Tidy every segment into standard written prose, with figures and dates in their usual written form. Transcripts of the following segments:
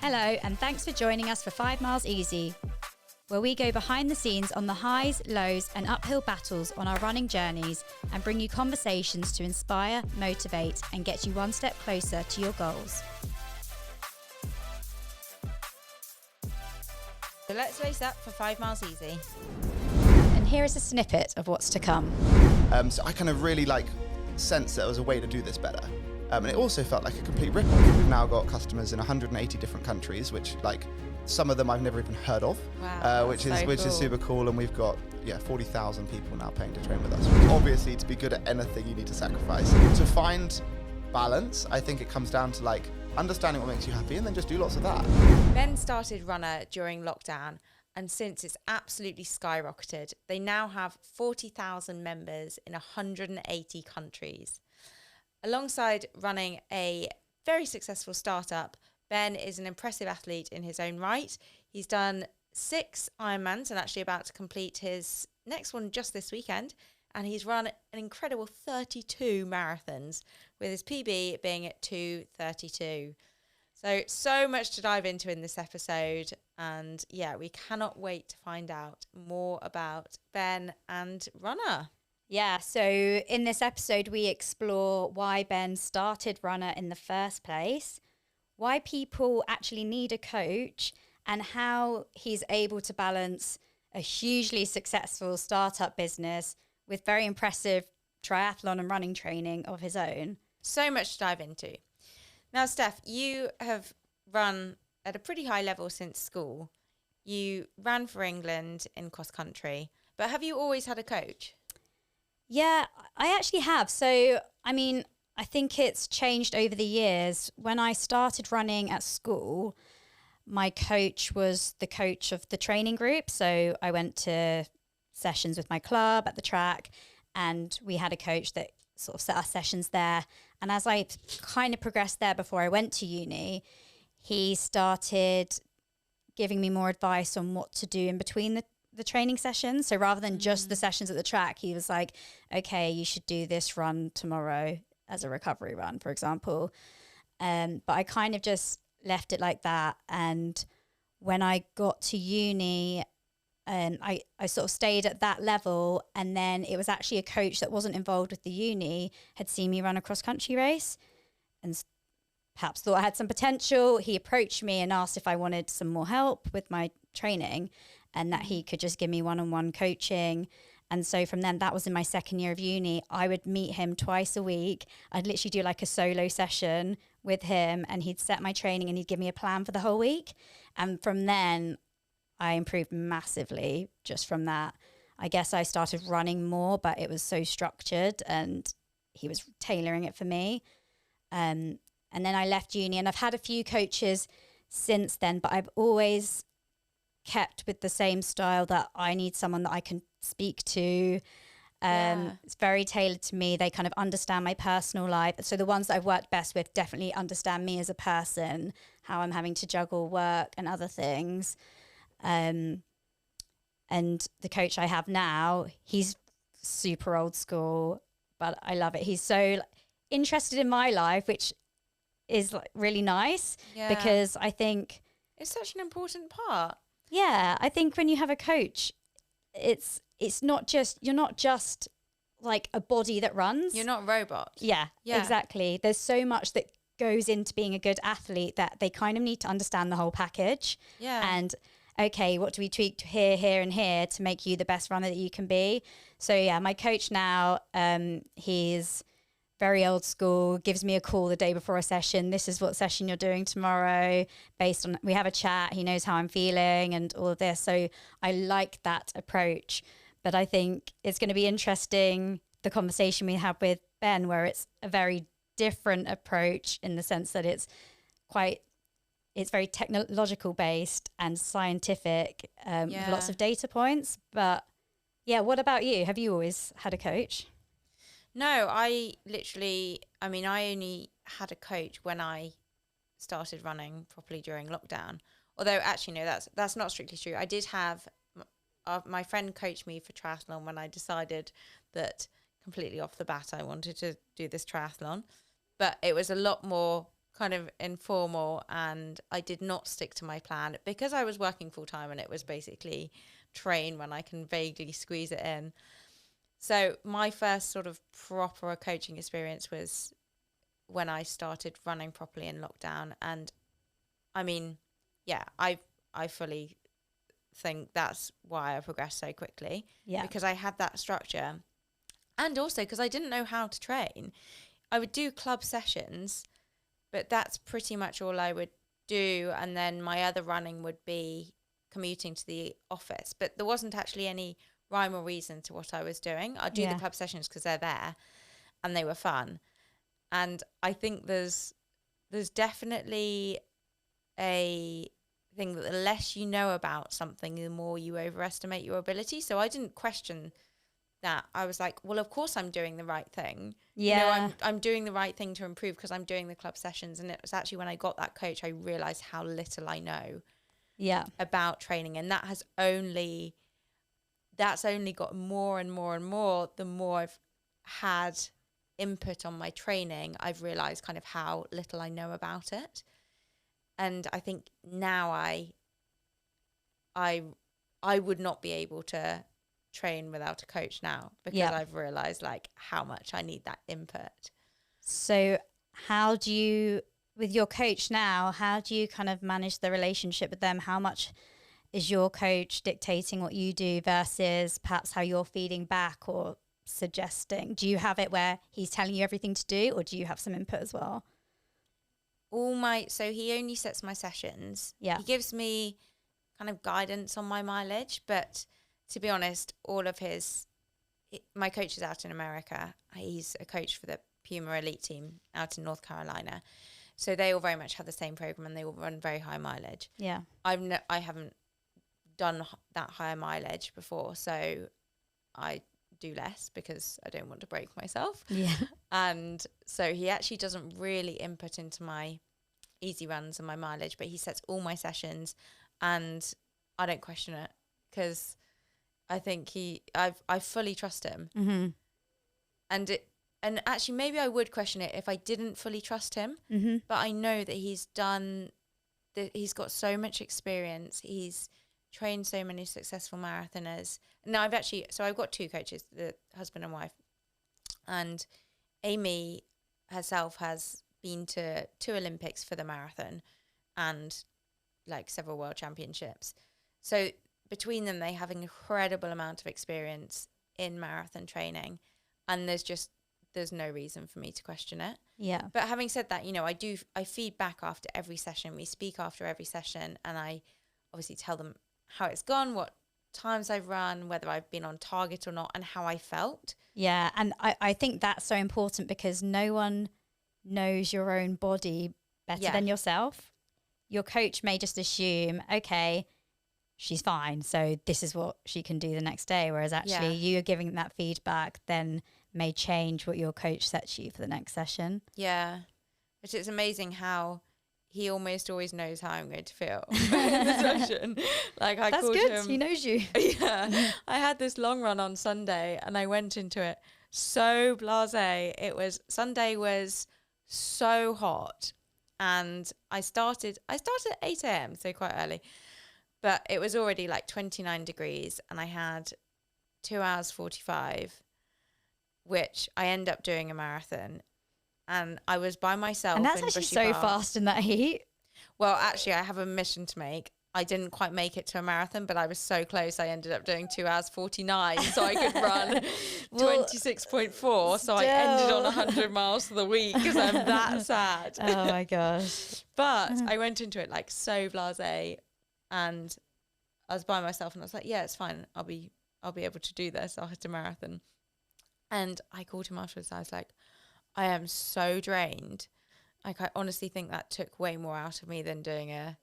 Hello, and thanks for joining us for 5 Miles Easy, where we go behind the scenes on the highs, lows, and uphill battles on our running journeys and bring you conversations to inspire, motivate, and get you one step closer to your goals. So let's lace up for 5 Miles Easy. And here is a snippet of what's to come. So I kind of really sensed that there was a way to do this better. And it also felt like a complete rip-off. We've now got customers in 180 different countries, which some of them I've never even heard of, which is super cool. And we've got 40,000 people now paying to train with us. Obviously, to be good at anything, you need to sacrifice. To find balance, I think it comes down to understanding what makes you happy and then just do lots of that. Ben started Runna during lockdown, and since it's absolutely skyrocketed, they now have 40,000 members in 180 countries. Alongside running a very successful startup, Ben is an impressive athlete in his own right. He's done 6 Ironmans and actually about to complete his next one just this weekend. And he's run an incredible 32 marathons, with his PB being at 2:32. So much to dive into in this episode. And we cannot wait to find out more about Ben and Runna. Yeah, so in this episode, we explore why Ben started Runna in the first place, why people actually need a coach, and how he's able to balance a hugely successful startup business with very impressive triathlon and running training of his own. So much to dive into. Now, Steph, you have run at a pretty high level since school. You ran for England in cross country, but have you always had a coach? Yeah, I actually have. So, I think it's changed over the years. When I started running at school, my coach was the coach of the training group. So I went to sessions with my club at the track, and we had a coach that sort of set our sessions there. And as I kind of progressed there before I went to uni, he started giving me more advice on what to do in between the training sessions. So rather than just the sessions at the track, he was like, okay, you should do this run tomorrow as a recovery run, for example. But I kind of just left it like that. And when I got to uni, I sort of stayed at that level. And then it was actually a coach that wasn't involved with the uni had seen me run a cross-country race and perhaps thought I had some potential. He approached me and asked if I wanted some more help with my training, and that he could just give me one-on-one coaching. And so from then, that was in my second year of uni, I would meet him twice a week. I'd literally do a solo session with him, and he'd set my training and he'd give me a plan for the whole week. And from then, I improved massively just from that. I guess I started running more, but it was so structured and he was tailoring it for me. And then I left uni, and I've had a few coaches since then, but I've always kept with the same style that I need someone that I can speak to. It's very tailored to me. They kind of understand my personal life. So the ones that I've worked best with definitely understand me as a person, how I'm having to juggle work and other things. And the coach I have now, he's super old school, but I love it. He's so interested in my life, which is really nice because I think it's such an important part. Yeah, I think when you have a coach, it's not just, you're not just like a body that runs. You're not a robot. Yeah, exactly. There's so much that goes into being a good athlete that they kind of need to understand the whole package. Yeah. And okay, what do we tweak to here, and here to make you the best runner that you can be? So my coach now, he's very old school, gives me a call the day before a session. This is what session you're doing tomorrow. We have a chat. He knows how I'm feeling and all of this. So I like that approach. But I think it's going to be interesting, the conversation we have with Ben, where it's a very different approach in the sense that it's very technological based and scientific, with lots of data points. But what about you? Have you always had a coach? No, I only had a coach when I started running properly during lockdown. Although actually, no, that's not strictly true. I did have my friend coach me for triathlon when I decided that completely off the bat I wanted to do this triathlon. But it was a lot more kind of informal, and I did not stick to my plan because I was working full time, and it was basically train when I can vaguely squeeze it in. So my first sort of proper coaching experience was when I started running properly in lockdown. And I mean, yeah, I fully think that's why I progressed so quickly. Yeah. Because I had that structure, and also because I didn't know how to train. I would do club sessions, but that's pretty much all I would do. And then my other running would be commuting to the office. But there wasn't actually any rhyme or reason to what I was doing. I'd do the club sessions because they're there and they were fun. And I think there's definitely a thing that the less you know about something, the more you overestimate your ability. So I didn't question that. I was like, well, of course I'm doing the right thing. Yeah. You know, I'm doing the right thing to improve because I'm doing the club sessions. And it was actually when I got that coach, I realized how little I know about training. And that's only got more and more and more the more I've had input on my training. I've realized kind of how little I know about it. And I think now I would not be able to train without a coach now, because I've realized like how much I need that input. So how do you, with your coach now, how do you kind of manage the relationship with them? How much is your coach dictating what you do versus perhaps how you're feeding back or suggesting? Do you have it where he's telling you everything to do, or do you have some input as well? So he only sets my sessions. Yeah. He gives me kind of guidance on my mileage, but to be honest, my coach is out in America. He's a coach for the Puma Elite team out in North Carolina. So they all very much have the same program and they all run very high mileage. Yeah. I haven't done that higher mileage before, so I do less because I don't want to break myself. Yeah. And so he actually doesn't really input into my easy runs and my mileage, but he sets all my sessions and I don't question it because I think I fully trust him. Mm-hmm. And actually maybe I would question it if I didn't fully trust him, but I know that he's got so much experience. He's trained so many successful marathoners. Now I've got two coaches, the husband and wife, and Amy herself has been to 2 Olympics for the marathon and like several world championships. So between them, they have an incredible amount of experience in marathon training, and there's no reason for me to question it. Yeah. But having said that, I feed back after every session. We speak after every session, and I obviously tell them how it's gone, what times I've run, whether I've been on target or not, and how I felt. Yeah. And I think that's so important because no one knows your own body better than yourself. Your coach may just assume, okay, she's fine, so this is what she can do the next day. Whereas actually you are giving that feedback then may change what your coach sets you for the next session. Yeah. But it's amazing how he almost always knows how I'm going to feel in the session. Like I That's called good. him. He knows you. Yeah. I had this long run on Sunday and I went into it so blasé. Sunday was so hot and I started at 8 a.m, so quite early. But it was already like 29 degrees and I had 2 hours 45, which I end up doing a marathon. And I was by myself. And that's in actually Bushy so Park. fast in that heat. Well, actually, I have a mission to make. I didn't quite make it to a marathon, but I was so close. I ended up doing 2 hours 49, so I could run 26.4. So I ended on 100 miles for the week because I'm that sad. Oh my gosh. But I went into it like so blasé, and I was by myself, and I was like, yeah, it's fine. I'll be able to do this. I'll hit a marathon. And I called him afterwards. I was like, I am so drained. Like, I honestly think that took way more out of me than doing a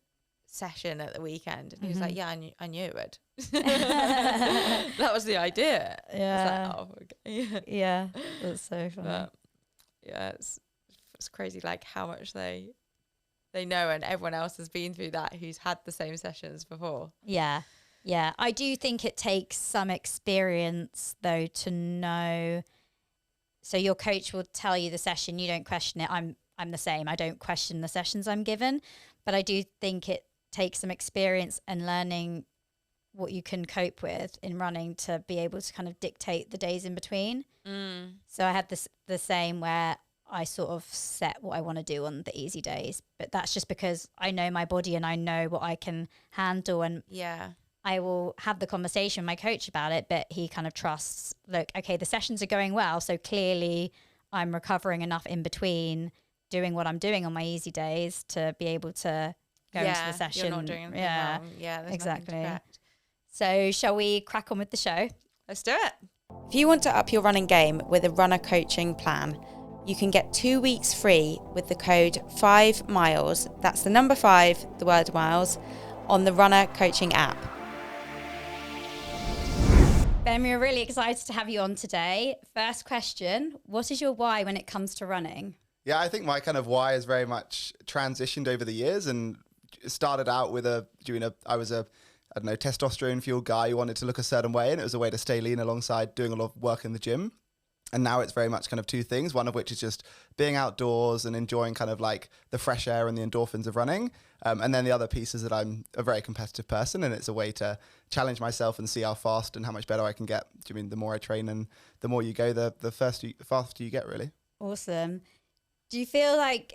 session at the weekend. And he was like, yeah, I knew it would. That was the idea. Yeah. I was like, oh, okay. Yeah. That's so funny. But, yeah, it's crazy, like, how much they know, and everyone else has been through that who's had the same sessions before. Yeah. Yeah. I do think it takes some experience, though, to know. So your coach will tell you the session, you don't question it. I'm the same. I don't question the sessions I'm given, but I do think it takes some experience and learning what you can cope with in running to be able to kind of dictate the days in between. So I had the same where I sort of set what I want to do on the easy days, but that's just because I know my body and I know what I can handle, and I will have the conversation with my coach about it, but he kind of trusts, look, okay, the sessions are going well, so clearly I'm recovering enough in between doing what I'm doing on my easy days to be able to go into the session. You're not doing anything wrong. Yeah, there's exactly. So shall we crack on with the show? Let's do it. If you want to up your running game with a Runna coaching plan, you can get 2 weeks free with the code 5miles. That's the number 5, the word miles, on the Runna coaching app. Ben, we're really excited to have you on today. First question, what is your why when it comes to running? Yeah, I think my kind of why has very much transitioned over the years, and started out with I was a testosterone fueled guy who wanted to look a certain way, and it was a way to stay lean alongside doing a lot of work in the gym. And now it's very much kind of two things, one of which is just being outdoors and enjoying kind of like the fresh air and the endorphins of running. And then the other piece is that I'm a very competitive person, and it's a way to challenge myself and see how fast and how much better I can get. Do you mean the more I train and the more you go, the faster you get, really. Awesome. Do you feel like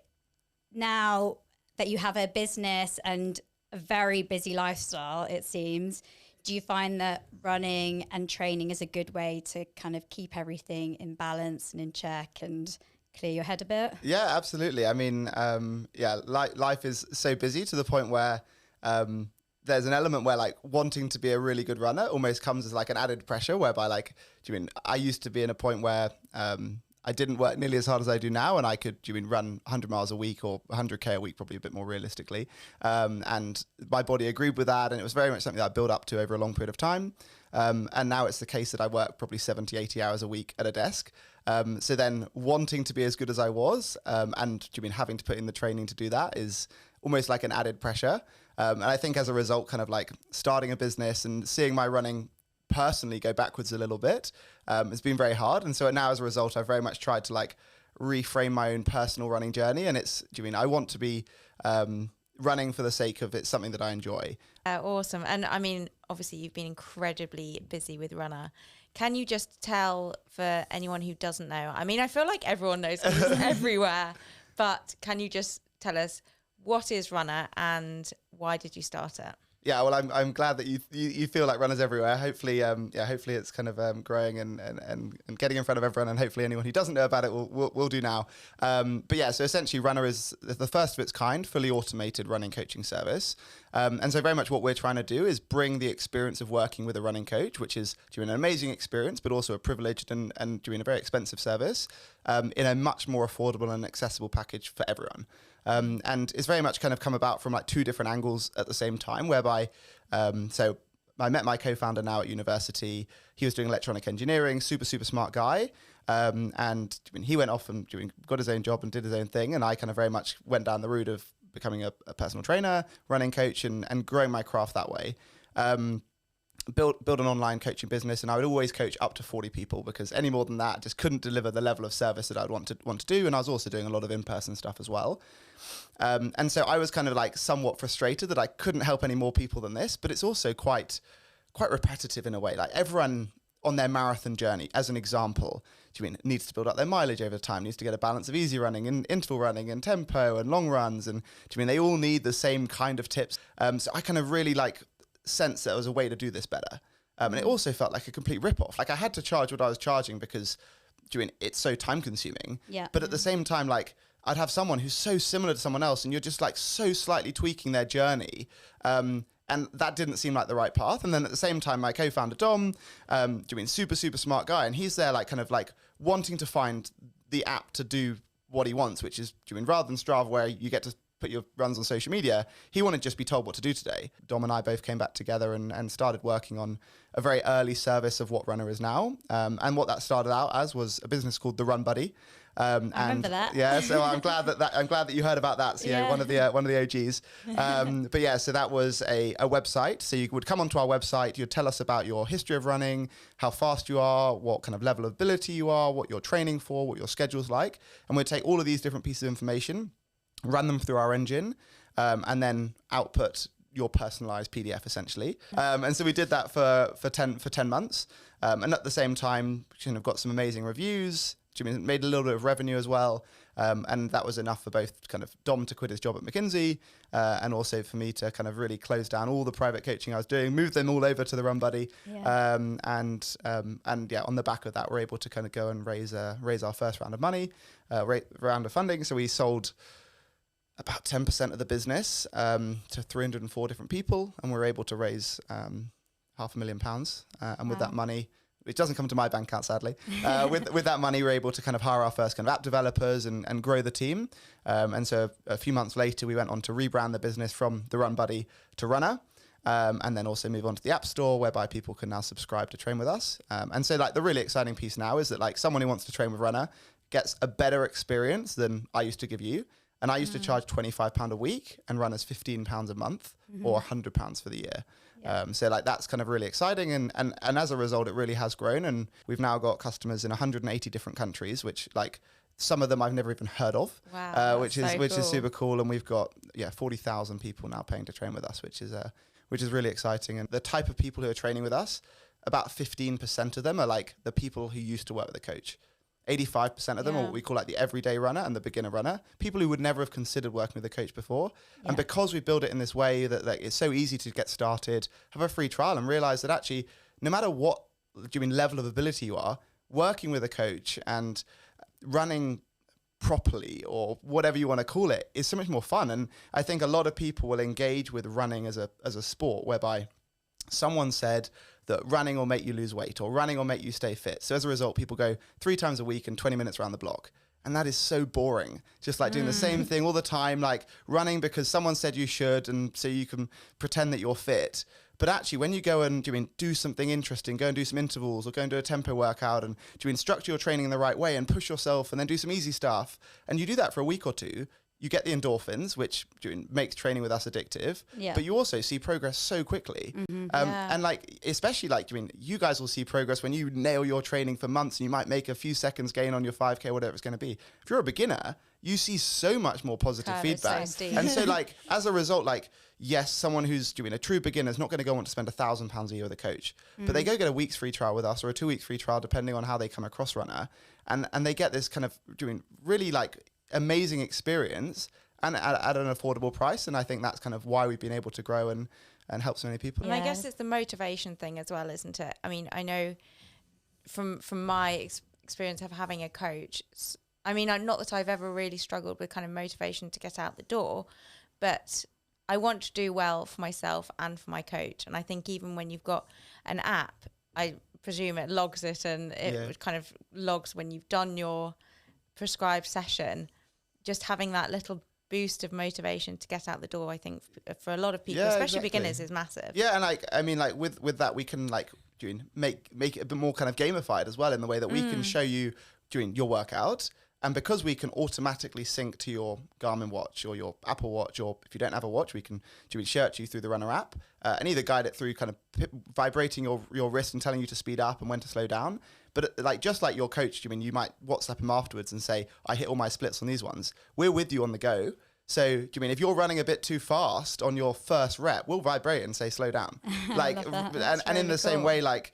now that you have a business and a very busy lifestyle, it seems, do you find that running and training is a good way to kind of keep everything in balance and in check and clear your head a bit? Yeah, absolutely. I mean, life is so busy to the point where there's an element where like wanting to be a really good runner almost comes as like an added pressure, whereby like, I used to be in a point where I didn't work nearly as hard as I do now, and I could run 100 miles a week or 100k a week, probably a bit more realistically. And my body agreed with that, and it was very much something that I built up to over a long period of time. And now it's the case that I work probably 70, 80 hours a week at a desk. So then wanting to be as good as I was, and having to put in the training to do that is almost like an added pressure. And I think as a result, kind of like starting a business and seeing my running personally go backwards a little bit has been very hard. And so now as a result, I've very much tried to like reframe my own personal running journey. And I want to be running for the sake of it's something that I enjoy. Awesome. And I mean, obviously you've been incredibly busy with Runna. Can you just tell, for anyone who doesn't know, I mean, I feel like everyone knows it's everywhere, but can you just tell us what is Runna and why did you start it? Yeah, well, I'm glad that you feel like runners everywhere. Hopefully, hopefully it's kind of growing and getting in front of everyone, and hopefully anyone who doesn't know about it will do now. But yeah, so essentially, Runna is the first of its kind, fully automated running coaching service. And so very much what we're trying to do is bring the experience of working with a running coach, which is an amazing experience, but also a privileged and doing a very expensive service, in a much more affordable and accessible package for everyone. And it's very much kind of come about from like two different angles at the same time, whereby, so I met my co-founder now at university. He was doing electronic engineering, super smart guy. And he went off and got his own job and did his own thing. And I kind of very much went down the route of becoming a personal trainer, running coach, and growing my craft that way. Built an online coaching business, and I would always coach up to 40 people, because any more than that just couldn't deliver the level of service that I'd want to do. And I was also doing a lot of in-person stuff as well. And so I was kind of like somewhat frustrated that I couldn't help any more people than this, but it's also quite repetitive in a way. Like everyone on their marathon journey, as an example, needs to build up their mileage over time, needs to get a balance of easy running and interval running and tempo and long runs. And they all need the same kind of tips. So I kind of really sense that there was a way to do this better. And it also felt like a complete rip-off. Like I had to charge what I was charging because it's so time consuming. Yeah. But at the same time, like I'd have someone who's so similar to someone else, and you're just like so slightly tweaking their journey. And that didn't seem like the right path. And then at the same time, my co-founder Dom, super smart guy, and he's there like kind of like wanting to find the app to do what he wants, which is rather than Strava where you get to put your runs on social media, he wanted to just be told what to do today. Dom and I both came back together and started working on a very early service of what Runna is now. And what that started out as was a business called the Run Buddy. I remember that. Yeah, so I'm glad that you heard about that. So yeah, one of the OGs. But yeah, so that was a website. So you would come onto our website. You'd tell us about your history of running, how fast you are, what kind of level of ability you are, what you're training for, what your schedule's like, and we'd take all of these different pieces of information, run them through our engine, and then output your personalized PDF essentially. And so we did that for 10 months. And at the same time, kind of got some amazing reviews. Jimmy made a little bit of revenue as well. And that was enough for both kind of Dom to quit his job at McKinsey and also for me to kind of really close down all the private coaching I was doing, move them all over to the Run Buddy. Yeah. And yeah, on the back of that, we're able to kind of go and raise our first round of money, round of funding. So we sold about 10% of the business to 304 different people, and we're able to raise £500,000. And with that money, it doesn't come to my bank account, sadly. With that money, we're able to kind of hire our first kind of app developers and grow the team. And so a few months later, we went on to rebrand the business from the Run Buddy to Runna. And then also move on to the App Store, whereby people can now subscribe to train with us. And so like the really exciting piece now is that like someone who wants to train with Runna gets a better experience than I used to give you. And I used to charge £25 a week and run as £15 a month or £100 for the year. Yeah. So like that's kind of really exciting. And as a result, it really has grown. And we've now got customers in 180 different countries, which like some of them I've never even heard of, which is super cool. And we've got 40,000 people now paying to train with us, which is really exciting. And the type of people who are training with us, about 15% of them are like the people who used to work with a coach. 85% of them are what we call like the everyday runner and the beginner runner, people who would never have considered working with a coach before. Yeah. And because we build it in this way that like, it's so easy to get started, have a free trial and realize that actually, no matter what level of ability you are, working with a coach and running properly or whatever you want to call it is so much more fun. And I think a lot of people will engage with running as a sport whereby someone said that running will make you lose weight or running will make you stay fit. So as a result, people go 3 times a week and 20 minutes around the block. And that is so boring. Just like doing the same thing all the time, like running because someone said you should and so you can pretend that you're fit. But actually, when you go and do something interesting, go and do some intervals or go and do a tempo workout and structure your training in the right way and push yourself and then do some easy stuff, and you do that for a week or two, you get the endorphins, which makes training with us addictive, but you also see progress so quickly. And like, especially like, you guys will see progress when you nail your training for months and you might make a few seconds gain on your 5K, whatever it's going to be. If you're a beginner, you see so much more positive feedback. And so like, as a result, like, yes, someone who's doing a true beginner is not going to go on to spend £1,000 a year with a coach, but they go get a week's free trial with us or a 2-week free trial, depending on how they come across Runna. And they get this kind of really like amazing experience and at an affordable price. And I think that's kind of why we've been able to grow and help so many people. And I guess it's the motivation thing as well, isn't it? I mean, I know from my experience of having a coach, I mean, not that I've ever really struggled with kind of motivation to get out the door, but I want to do well for myself and for my coach. And I think even when you've got an app, I presume it logs it and it kind of logs when you've done your prescribed session. Just having that little boost of motivation to get out the door, I think for a lot of people, especially beginners, is massive. Yeah, and like, I mean, like with that, we can like make it a bit more kind of gamified as well in the way that we can show you doing your workout. And because we can automatically sync to your Garmin watch or your Apple Watch, or if you don't have a watch, we can search you through the Runna app and either guide it through kind of vibrating your wrist and telling you to speed up and when to slow down. But like just like your coach, you might WhatsApp him afterwards and say, I hit all my splits on these ones. We're with you on the go. So, if you're running a bit too fast on your first rep, we'll vibrate and say slow down. Like, and in the same way, like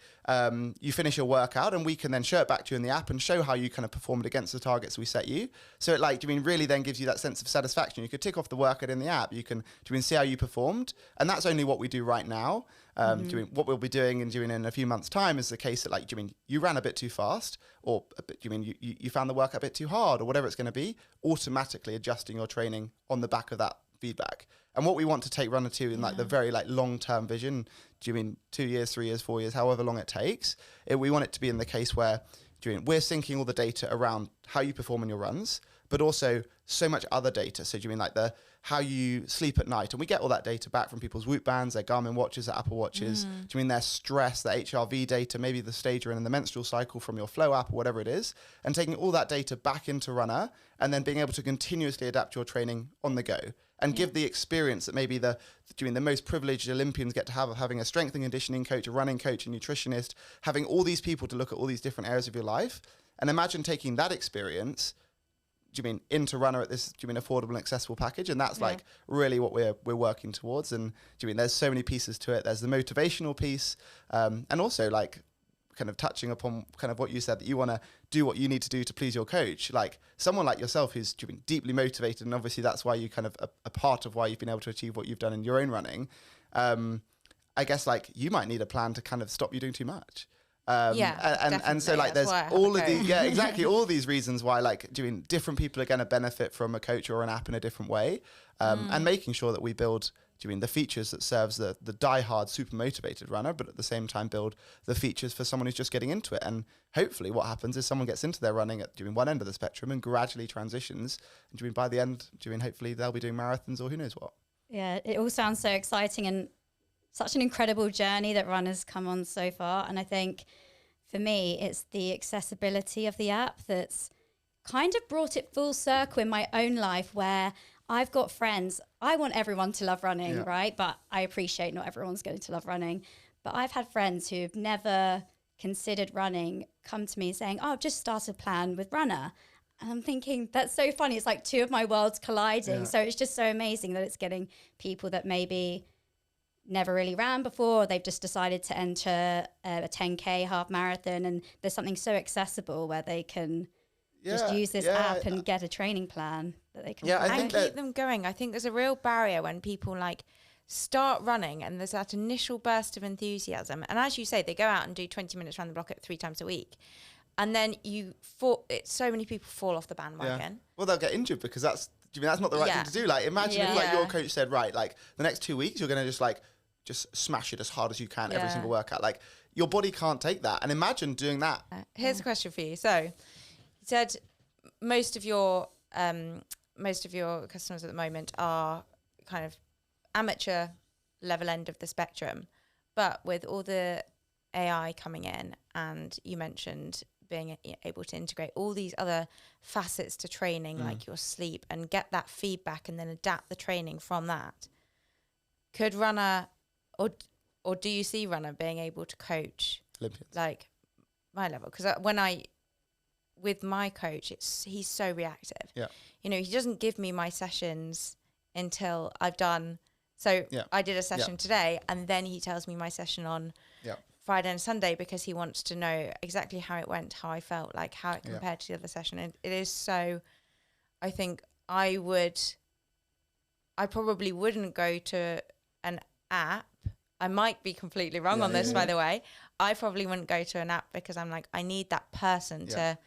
you finish your workout and we can then show it back to you in the app and show how you kind of performed against the targets we set you. So it like, really then gives you that sense of satisfaction. You could tick off the workout in the app. You can see how you performed, and that's only what we do right now. What we'll be doing in a few months' time is the case that like, you ran a bit too fast, or a bit, you found the workout a bit too hard, or whatever it's going to be, automatically adjusting your training on the back of that feedback. And what we want to take Runna to in like the very like long-term vision, 2 years, 3 years, 4 years, however long it takes, we want it to be in the case where we're syncing all the data around how you perform in your runs, but also so much other data. So like how you sleep at night. And we get all that data back from people's Whoop bands, their Garmin watches, their Apple watches. Do you mean their stress, their HRV data, maybe the stage you're in the menstrual cycle from your Flow app or whatever it is, and taking all that data back into Runna and then being able to continuously adapt your training on the go and give the experience that maybe the most privileged Olympians get to have of having a strength and conditioning coach, a running coach, a nutritionist, having all these people to look at all these different areas of your life. And imagine taking that experience, do you mean into Runna at this, do you mean affordable and accessible package? And that's like really what we're working towards. And do you mean there's so many pieces to it? There's the motivational piece, and also like kind of touching upon kind of what you said, that you want to do what you need to do to please your coach. Like someone like yourself who's deeply motivated, and obviously that's why you kind of a part of why you've been able to achieve what you've done in your own running. I guess like you might need a plan to kind of stop you doing too much. And so like there's all of these, exactly, all these reasons why like different people are going to benefit from a coach or an app in a different way, and making sure that we build the features that serves the diehard super motivated runner, but at the same time build the features for someone who's just getting into it. And hopefully what happens is someone gets into their running at one end of the spectrum and gradually transitions, and by the end hopefully they'll be doing marathons or who knows what. Yeah, it all sounds so exciting and such an incredible journey that Runna's come on so far. And I think for me, it's the accessibility of the app that's kind of brought it full circle in my own life, where I've got friends. I want everyone to love running, right? But I appreciate not everyone's going to love running. But I've had friends who've never considered running come to me saying, oh, I've just started a plan with Runna. And I'm thinking, that's so funny. It's like two of my worlds colliding. So it's just so amazing that it's getting people that maybe never really ran before, they've just decided to enter a 10K half marathon, and there's something so accessible where they can just use this app and get a training plan that they can and keep them going. I think there's a real barrier when people like start running and there's that initial burst of enthusiasm, and as you say, they go out and do 20 minutes around the block 3 times a week, and then so many people fall off the bandwagon. Well, they'll get injured because that's not the right thing to do. Like imagine if like your coach said, right, like the next 2 weeks you're going to just smash it as hard as you can every single workout. Like your body can't take that. And imagine doing that. Here's a question for you. So you said most of your customers at the moment are kind of amateur level end of the spectrum, but with all the AI coming in, and you mentioned being able to integrate all these other facets to training, like your sleep, and get that feedback and then adapt the training from that. Could Runna, or do you see Runna being able to coach Olympians, like my level? Because with my coach, he's so reactive. Yeah, he doesn't give me my sessions until I've done. So I did a session today, and then he tells me my session on Friday and Sunday, because he wants to know exactly how it went, how I felt, like how it compared to the other session. And it is so. I think I probably wouldn't go to an app. I might be completely wrong on this, by the way. I probably wouldn't go to an app because I'm like, I need that person to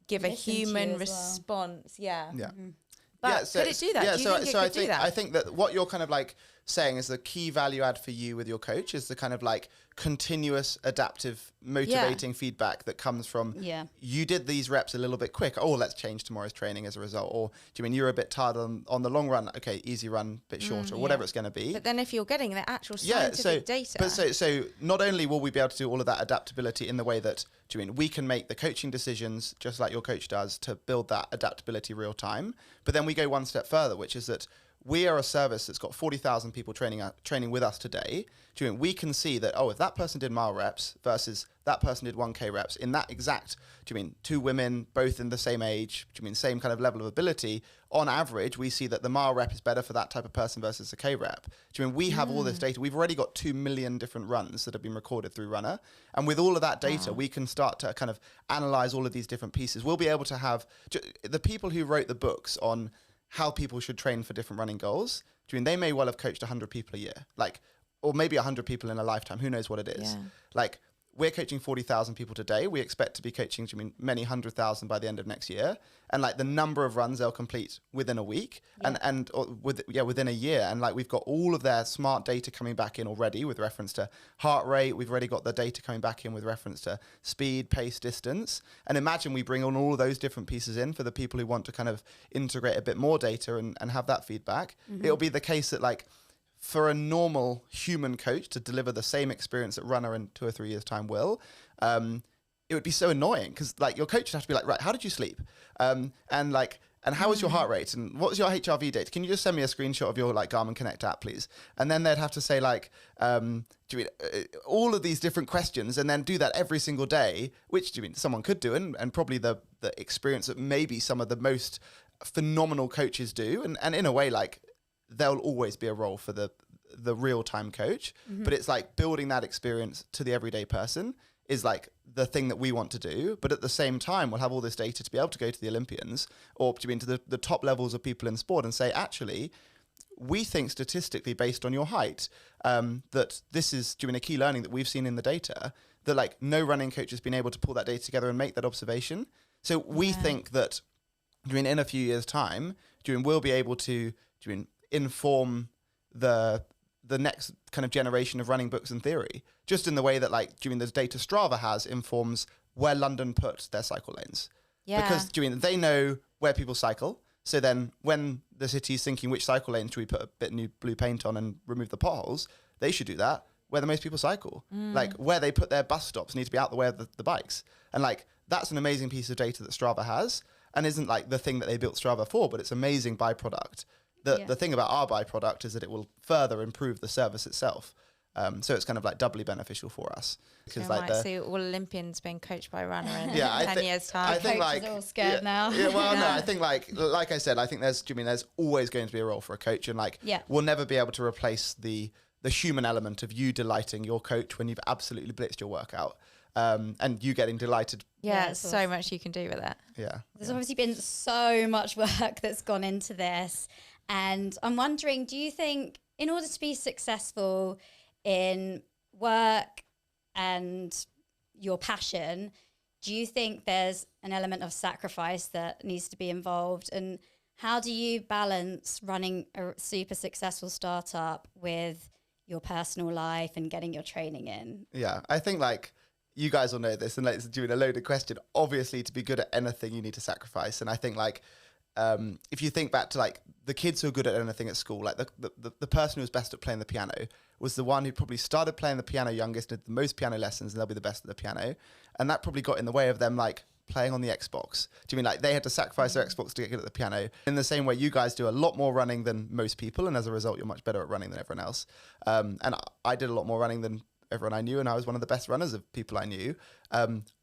give a human response. But could it do that? Do you think it could do that? I think that what you're kind of like saying is the key value add for you with your coach is the kind of like continuous adaptive motivating feedback that comes from you did these reps a little bit quick, let's change tomorrow's training as a result. Or do you mean you're a bit tired on the long run, okay, easy run, bit shorter, whatever it's going to be. But then if you're getting the actual scientific data, but so not only will we be able to do all of that adaptability in the way that, do you mean we can make the coaching decisions just like your coach does to build that adaptability real time, but then we go one step further, which is that we are a service that's got 40,000 people training with us today. Do you mean we can see that, if that person did mile reps versus that person did 1K reps in that exact, do you mean two women, both in the same age, do you mean same kind of level of ability, on average, we see that the mile rep is better for that type of person versus the K rep. Do you mean we have all this data? We've already got 2 million different runs that have been recorded through Runna. And with all of that data, we can start to kind of analyze all of these different pieces. We'll be able to have the people who wrote the books on how people should train for different running goals. Do you mean they may well have coached 100 people a year, or maybe 100 people in a lifetime, who knows what it is. we're coaching 40,000 people today. We expect to be coaching many 100,000 by the end of next year. And like the number of runs they'll complete within a week within a year. And like we've got all of their smart data coming back in already with reference to heart rate. We've already got the data coming back in with reference to speed, pace, distance. And imagine we bring on all of those different pieces in for the people who want to kind of integrate a bit more data and have that feedback. It'll be the case that like, for a normal human coach to deliver the same experience that Runna in 2 or 3 years' time will, it would be so annoying because like your coach would have to be like, right, how did you sleep? And how was your heart rate? And what was your HRV data? Can you just send me a screenshot of your like Garmin Connect app, please? And then they'd have to say like, all of these different questions and then do that every single day, which someone could do and probably the experience that maybe some of the most phenomenal coaches do. And in a way, like, there'll always be a role for the real-time coach, but it's like building that experience to the everyday person is like the thing that we want to do. But at the same time, we'll have all this data to be able to go to the Olympians or to the top levels of people in sport and say, actually, we think statistically based on your height, that this is a key learning that we've seen in the data, that like no running coach has been able to pull that data together and make that observation. So we think that in a few years' time, we'll be able to inform the next kind of generation of running books and theory, just in the way that like the data Strava has informs where London put their cycle lanes. Because they know where people cycle. So then when the city's thinking which cycle lanes should we put a bit new blue paint on and remove the potholes, they should do that where the most people cycle. Like where they put their bus stops need to be out the way of the bikes. And like that's an amazing piece of data that Strava has and isn't like the thing that they built Strava for, but it's amazing byproduct. The thing about our byproduct is that it will further improve the service itself. So it's kind of like doubly beneficial for us. Because so I might see all Olympians being coached by Runna in 10 years' time. I think coaches are all scared now. Yeah, well, no, I think like I said, I think there's always going to be a role for a coach, and like we'll never be able to replace the human element of you delighting your coach when you've absolutely blitzed your workout. And you getting delighted. Yeah, so much you can do with that. Yeah. There's obviously been so much work that's gone into this. And I'm wondering, do you think in order to be successful in work and your passion, do you think there's an element of sacrifice that needs to be involved? And how do you balance running a super successful startup with your personal life and getting your training in? Yeah, I think like you guys will know this, and like doing a loaded question. Obviously, to be good at anything, you need to sacrifice. And I think like if you think back to like the kids who are good at anything at school, like the person who was best at playing the piano was the one who probably started playing the piano youngest, did the most piano lessons, and they'll be the best at the piano. And that probably got in the way of them like playing on the Xbox. Do you mean like they had to sacrifice their Xbox to get good at the piano? In the same way, you guys do a lot more running than most people, and as a result, you're much better at running than everyone else. And I did a lot more running than everyone I knew, and I was one of the best runners of people I knew.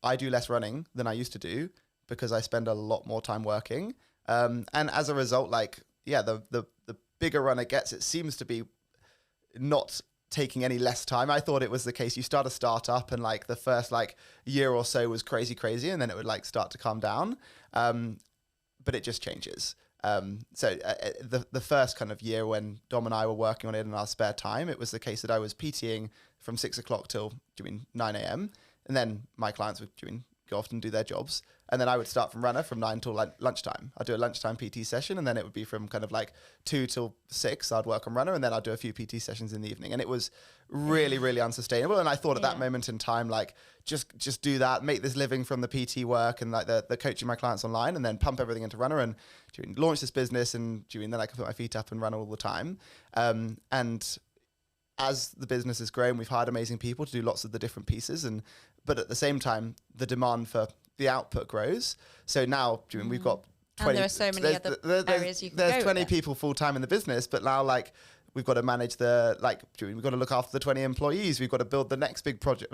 I do less running than I used to do because I spend a lot more time working. And as a result, like, yeah, the bigger runner gets, it seems to be not taking any less time. I thought it was the case. You start a startup and like the first like year or so was crazy, and then it would like start to calm down. But it just changes. So the first kind of year when Dom and I were working on it in our spare time, it was the case that I was PTing from 6 o'clock till 9 a.m. And then my clients would go off and do their jobs. And then I would start from Runna from 9 till lunchtime. I'd do a lunchtime PT session, and then it would be from kind of like 2 till 6, I'd work on Runna, and then I'd do a few PT sessions in the evening. And it was really, really unsustainable. And I thought at that moment in time, like, just do that, make this living from the PT work and like the coaching my clients online, and then pump everything into Runna and launch this business. And then I can put my feet up and run all the time. And as the business has grown, we've hired amazing people to do lots of the different pieces. But at the same time, the demand for the output grows. So now we've got 20. And there are so many other areas you can go. There's 20 people full time in the business, but now like we've got to manage we've got to look after the 20 employees. We've got to build the next big project,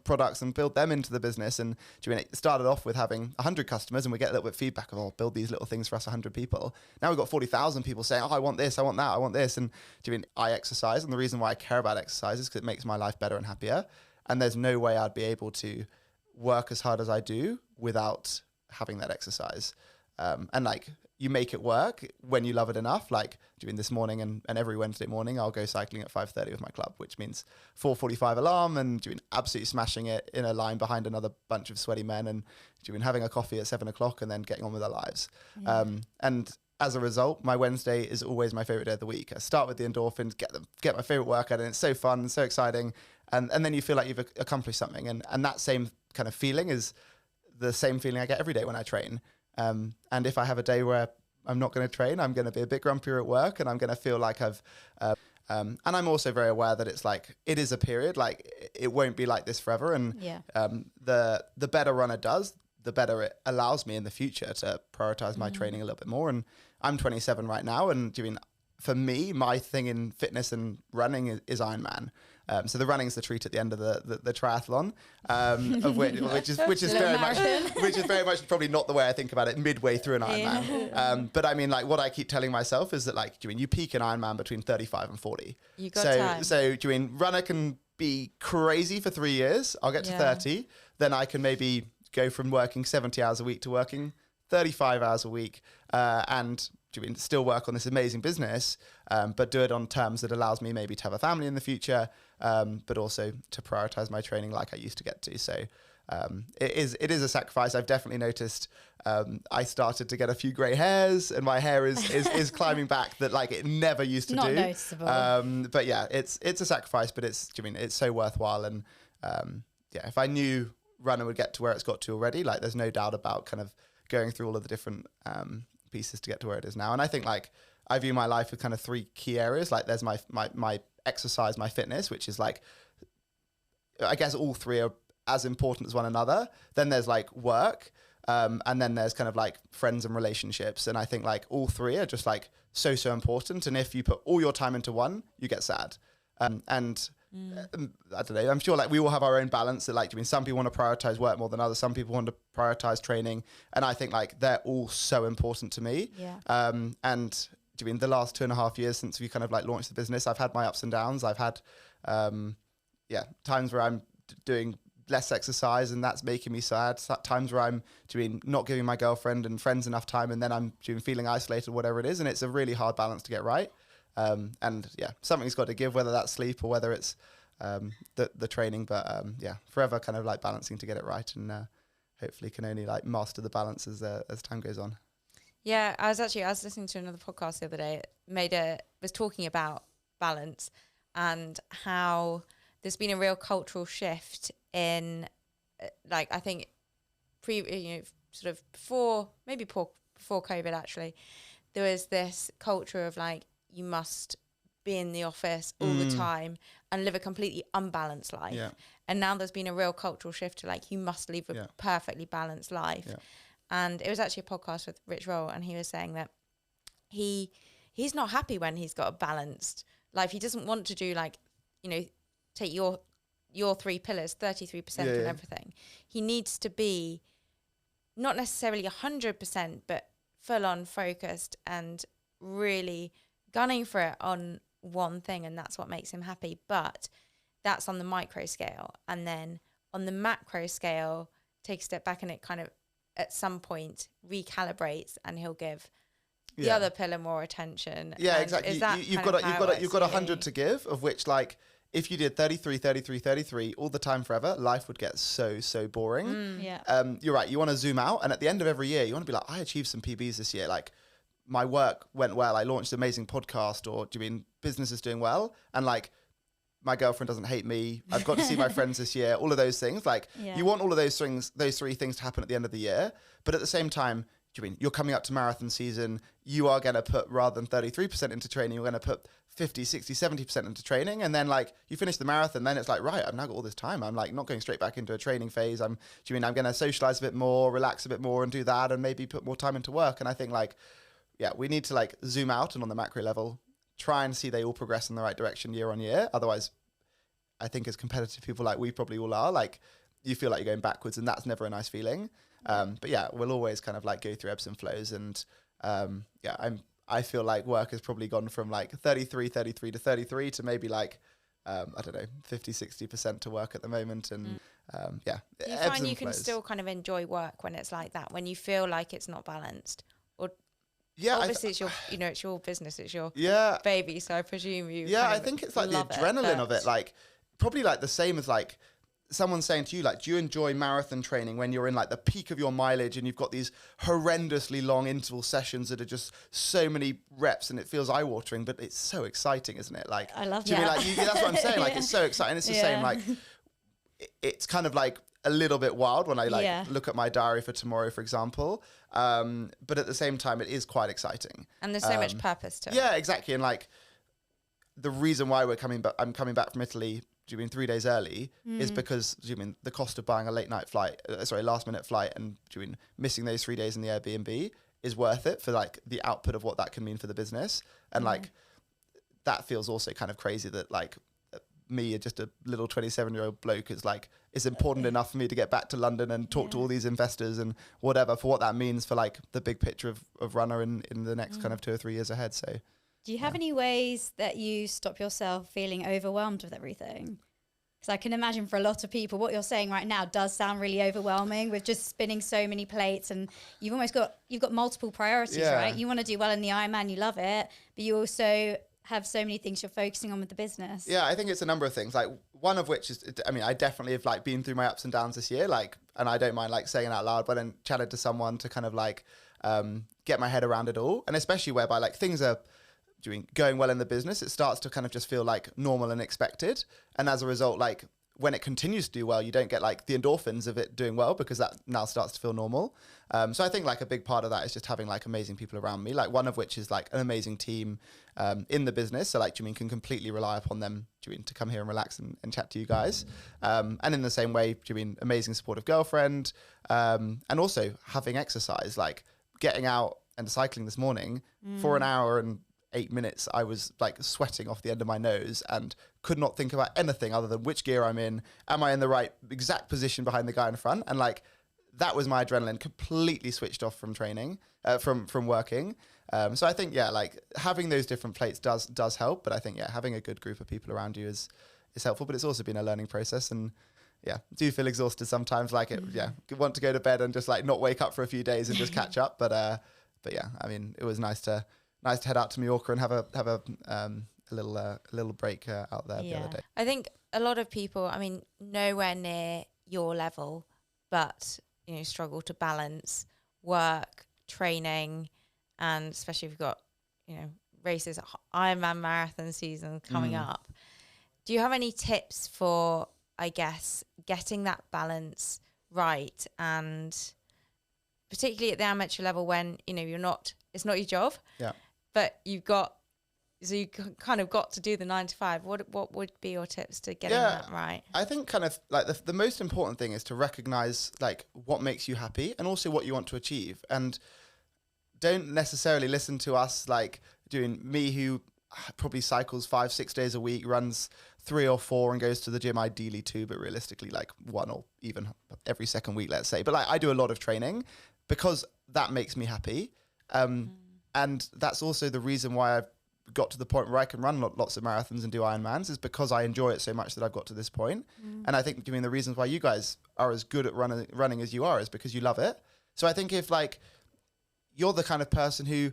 products, and build them into the business. And it started off with having 100 customers, and we get a little bit of feedback of, build these little things for us, 100 people. Now we've got 40,000 people saying, I want this, I want that, I want this. And I exercise, and the reason why I care about exercise is because it makes my life better and happier. And there's no way I'd be able to work as hard as I do without having that exercise. And like, you make it work when you love it enough. Like doing this morning and every Wednesday morning, I'll go cycling at 5:30 with my club, which means 4:45 alarm and doing absolutely smashing it in a line behind another bunch of sweaty men and doing having a coffee at 7 o'clock and then getting on with our lives. And as a result, my Wednesday is always my favorite day of the week. I start with the endorphins, get my favorite workout, and it's so fun, so exciting. And then you feel like you've accomplished something. And that same kind of feeling is the same feeling I get every day when I train. And if I have a day where I'm not going to train, I'm going to be a bit grumpier at work and I'm going to feel like and I'm also very aware that it's like, it is a period, like it won't be like this forever. And the better Runna does, the better it allows me in the future to prioritize my training a little bit more. And I'm 27 right now, and for me, my thing in fitness and running is Ironman. So the running is the treat at the end of the triathlon, of which is very much probably not the way I think about it midway through an Ironman. But I mean, like what I keep telling myself is that like, you peak in Ironman between 35 and 40. You got time. So Runner can be crazy for 3 years. I'll get to 30, then I can maybe go from working 70 hours a week to working 35 hours a week, and still work on this amazing business, but do it on terms that allows me maybe to have a family in the future, but also to prioritize my training like I used to get to. So it is a sacrifice. I've definitely noticed I started to get a few grey hairs and my hair is climbing back that like it never used to Not do. noticeable. But yeah, it's a sacrifice, but it's so worthwhile. And if I knew Runna would get to where it's got to already, like there's no doubt about kind of going through all of the different pieces to get to where it is now. And I think like I view my life with kind of 3 key areas. Like there's my exercise, my fitness, which is like, I guess all 3 are as important as one another. Then there's like work, and then there's kind of like friends and relationships. And I think like all 3 are just like so important. And if you put all your time into one, you get sad. I don't know, I'm sure like we all have our own balance that like, some people want to prioritize work more than others. Some people want to prioritize training. And I think like they're all so important to me. Yeah. And the last 2.5 years since we kind of like launched the business, I've had my ups and downs. I've had, times where I'm doing less exercise and that's making me sad. Times where I'm not giving my girlfriend and friends enough time and then I'm feeling isolated, whatever it is. And it's a really hard balance to get right. Something's got to give, whether that's sleep or whether it's the training, but forever kind of like balancing to get it right, and hopefully can only like master the balance as time goes on. Yeah, I was listening to another podcast the other day. Was talking about balance and how there's been a real cultural shift in, like I think sort of before COVID actually, there was this culture of like you must be in the office all the time and live a completely unbalanced life. Yeah. And now there's been a real cultural shift to like you must live a perfectly balanced life. Yeah. And it was actually a podcast with Rich Roll, and he was saying that he's not happy when he's got a balanced life. He doesn't want to do like, take your 3 pillars, 33% and everything. He needs to be not necessarily 100%, but full on focused and really gunning for it on one thing, and that's what makes him happy. But that's on the micro scale, and then on the macro scale, take a step back and it kind of at some point recalibrates, and he'll give the other pillar more attention. Yeah, exactly. You've got 100 to give, of which like if you did 33 all the time forever, life would get so boring. You're right. You want to zoom out, and at the end of every year, you want to be like, I achieved some PBs this year. Like my work went well. I launched an amazing podcast, or business is doing well, and like my girlfriend doesn't hate me. I've got to see my friends this year. All of those things. Like you want all of those things, those 3 things to happen at the end of the year. But at the same time, you're coming up to marathon season. You are going to put, rather than 33% into training, you're going to put 50, 60, 70% into training. And then like you finish the marathon, then it's like, right, I've now got all this time. I'm like not going straight back into a training phase. I'm going to socialize a bit more, relax a bit more and do that, and maybe put more time into work. And I think like, we need to like zoom out and on the macro level, try and see they all progress in the right direction year on year. Otherwise, I think as competitive people like we probably all are, like you feel like you're going backwards, and that's never a nice feeling. But we'll always kind of like go through ebbs and flows. And I feel like work has probably gone from like 33 to 33 to maybe like, I don't know, 50, 60% to work at the moment. And Do you find you can still kind of enjoy work when it's like that, when you feel like it's not balanced? Or Yeah, obviously it's your, it's your business, it's your baby. So I presume you. Yeah, I think it's like the adrenaline of it, like probably like the same as like someone saying to you, like, do you enjoy marathon training when you're in like the peak of your mileage and you've got these horrendously long interval sessions that are just so many reps and it feels eye-watering, but it's so exciting, isn't it? Like, I love that. Like, that's what I'm saying. Like, it's so exciting. It's the same. Like, it's kind of like a little bit wild when I look at my diary for tomorrow, for example. But at the same time, it is quite exciting. And there's so much purpose to it. Yeah, exactly. And like the reason why I'm coming back from Italy 3 days early is because the cost of buying a last minute flight and missing those 3 days in the Airbnb is worth it for like the output of what that can mean for the business. And like that feels also kind of crazy that like me, just a little 27-year-old bloke, is like, it's important enough for me to get back to London and talk to all these investors and whatever, for what that means for like the big picture of Runna in the next kind of 2 or 3 years ahead. So do you have any ways that you stop yourself feeling overwhelmed with everything? Because I can imagine for a lot of people, what you're saying right now does sound really overwhelming with just spinning so many plates, and you've got multiple priorities, right? You want to do well in the Ironman, you love it, but you also have so many things you're focusing on with the business. Yeah, I think it's a number of things. Like one of which is, I definitely have like been through my ups and downs this year, like, and I don't mind like saying it out loud, but then chatted to someone to kind of like get my head around it all, and especially whereby like things are going well in the business, it starts to kind of just feel like normal and expected. And as a result, like when it continues to do well, you don't get like the endorphins of it doing well because that now starts to feel normal. So I think like a big part of that is just having like amazing people around me, like one of which is like an amazing team in the business. So like, can completely rely upon them to come here and relax and chat to you guys. And in the same way, amazing supportive girlfriend, and also having exercise, like getting out and cycling this morning for an hour and 8 minutes, I was like sweating off the end of my nose and could not think about anything other than which gear I'm in. Am I in the right exact position behind the guy in front? And like, that was my adrenaline completely switched off from training, from working. So I think, like having those different plates does help. But I think, having a good group of people around you is helpful, but it's also been a learning process. And do feel exhausted sometimes, like want to go to bed and just like not wake up for a few days and just catch up. But it was nice to head out to Mallorca and have a little break out there the other day. I think a lot of people, nowhere near your level, but struggle to balance work, training, and especially if you've got races, Ironman marathon season coming up. Do you have any tips for, I guess, getting that balance right, and particularly at the amateur level when it's not your job? But you kind of got to do the 9 to 5. What would be your tips to getting that right? I think kind of like the most important thing is to recognize like what makes you happy and also what you want to achieve. And don't necessarily listen to us like doing me, who probably cycles 5-6 days a week, runs 3 or 4 and goes to the gym, ideally 2, but realistically like 1 or even every second week, let's say. But like I do a lot of training because that makes me happy. And that's also the reason why I've got to the point where I can run lots of marathons and do Ironmans, is because I enjoy it so much that I've got to this point. And I think, the reasons why you guys are as good at running as you are is because you love it. So I think if like you're the kind of person who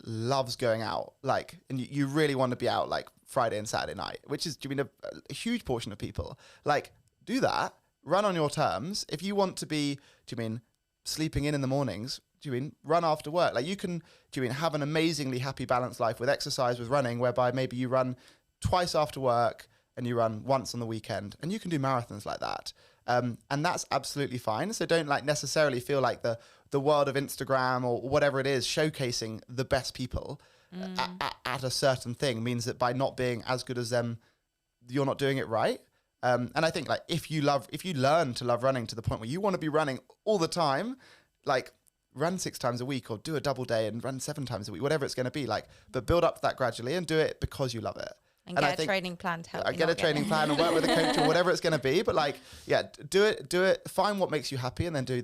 loves going out, like, and you really want to be out like Friday and Saturday night, which is a huge portion of people, like do that, run on your terms. If you want to be, sleeping in the mornings, run after work. Like you can, have an amazingly happy, balanced life with exercise, with running, whereby maybe you run twice after work and you run once on the weekend, and you can do marathons like that. And that's absolutely fine. So don't like necessarily feel like the world of Instagram or whatever it is showcasing the best people at a certain thing means that by not being as good as them, you're not doing it right. And I think like if you learn to love running to the point where you want to be running all the time, like run 6 times a week or do a double day and run 7 times a week, whatever it's going to be, like, but build up to that gradually and do it because you love it. And get a training plan to help you. Get a training plan and work with a coach or whatever it's going to be. But like, do it. Find what makes you happy and then do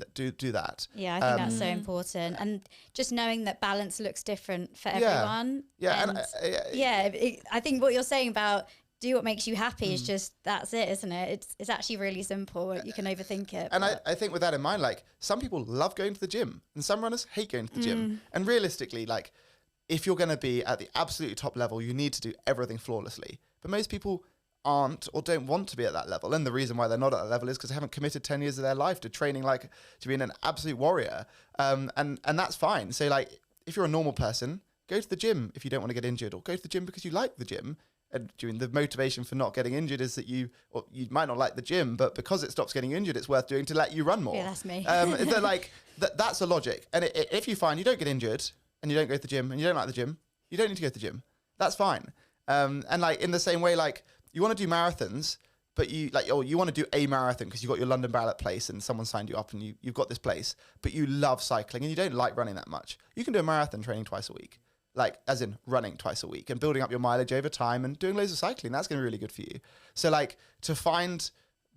that. Yeah, I think that's so important. And just knowing that balance looks different for everyone. Yeah. I think what you're saying about do what makes you happy. It's just, that's it, isn't it? It's actually really simple. You can overthink it. And I think with that in mind, like some people love going to the gym and some runners hate going to the gym. And realistically, like if you're going to be at the absolute top level, you need to do everything flawlessly. But most people aren't or don't want to be at that level. And the reason why they're not at that level is because they haven't committed 10 years of their life to training like to being an absolute warrior. And that's fine. So like if you're a normal person, go to the gym if you don't want to get injured, or go to the gym because you like the gym. And the motivation for not getting injured is that you might not like the gym, but because it stops getting injured, it's worth doing to let you run more. Yeah, that's me. That's a logic. And if you find you don't get injured and you don't go to the gym and you don't like the gym, you don't need to go to the gym. That's fine. And like in the same way, like you want to do marathons, but you want to do a marathon because you've got your London ballot place and someone signed you up and you've got this place, but you love cycling and you don't like running that much. You can do a marathon training twice a week. Like as in running twice a week and building up your mileage over time and doing loads of cycling. That's going to be really good for you. So like to find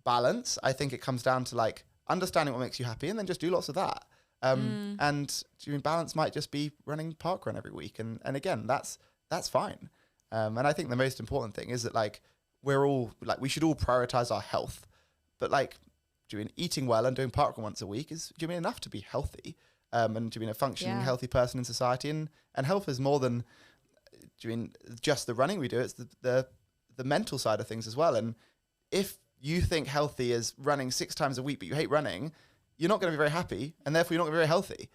balance, I think it comes down to like understanding what makes you happy and then just do lots of that. And balance might just be running parkrun every week. And again, that's fine. And I think the most important thing is that like we should all prioritize our health, but like eating well and doing parkrun once a week is enough to be healthy. And to be a functioning, healthy person in society. And health is more than just the running we do. It's the mental side of things as well. And if you think healthy is running 6 times a week, but you hate running, you're not going to be very happy, and therefore you're not going to be very healthy.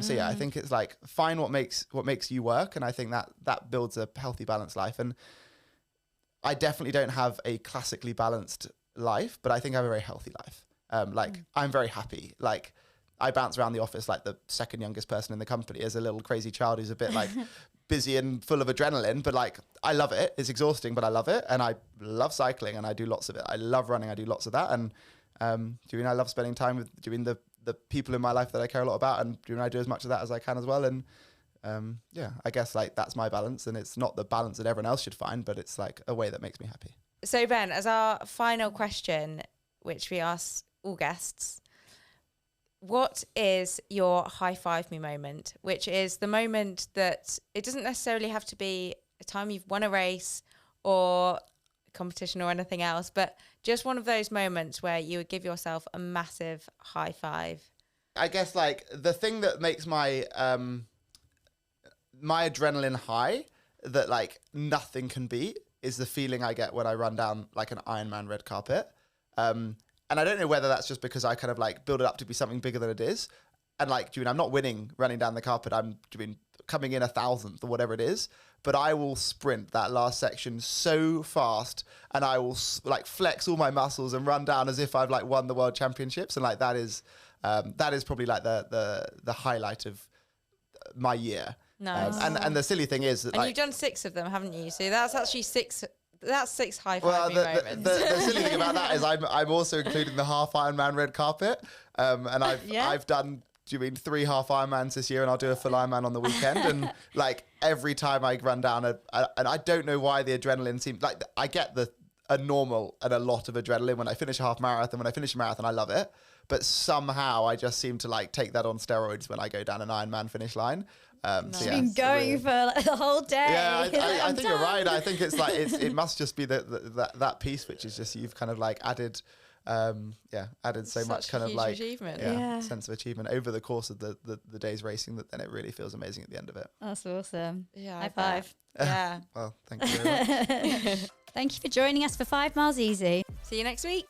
So yeah, I think it's like find what makes you work, and I think that builds a healthy, balanced life. And I definitely don't have a classically balanced life, but I think I have a very healthy life. I'm very happy. Like I bounce around the office like the second youngest person in the company as a little crazy child who's a bit like busy and full of adrenaline, but like I love it. It's exhausting, but I love it. And I love cycling and I do lots of it. I love running. I do lots of that. And I love spending time with the people in my life that I care a lot about, and I do as much of that as I can as well. And I guess like that's my balance, and it's not the balance that everyone else should find, but it's like a way that makes me happy. So Ben, as our final question, which we ask all guests, what is your high five me moment? Which is the moment that it doesn't necessarily have to be a time you've won a race or a competition or anything else, but just one of those moments where you would give yourself a massive high five. I guess like the thing that makes my my adrenaline high that like nothing can beat is the feeling I get when I run down like an Ironman red carpet. And I don't know whether that's just because I kind of like build it up to be something bigger than it is. And like, I'm not winning running down the carpet. I'm coming in 1,000th or whatever it is. But I will sprint that last section so fast, and I will like flex all my muscles and run down as if I've like won the world championships. And like that is probably like the highlight of my year. Nice. And the silly thing is that you've done 6 of them, haven't you? So that's actually 6. That's 6 high five moments. The silly thing about that is I'm also including the half Ironman red carpet, and I've done 3 half Ironmans this year, and I'll do a full Ironman on the weekend. And like every time I run down, and I don't know why the adrenaline seems like I get a normal and a lot of adrenaline when I finish a half marathon. When I finish a marathon, I love it, but somehow I just seem to like take that on steroids when I go down an Ironman finish line. You've been going for like the whole day. Yeah, I think you're right. I think it's like it must just be that piece, which is just you've kind of like added so much kind of like achievement. Sense of achievement over the course of the day's racing, that then it really feels amazing at the end of it. That's awesome. Yeah, high five. Yeah. Well, thank you very much. Thank you for joining us for 5 Miles Easy. See you next week.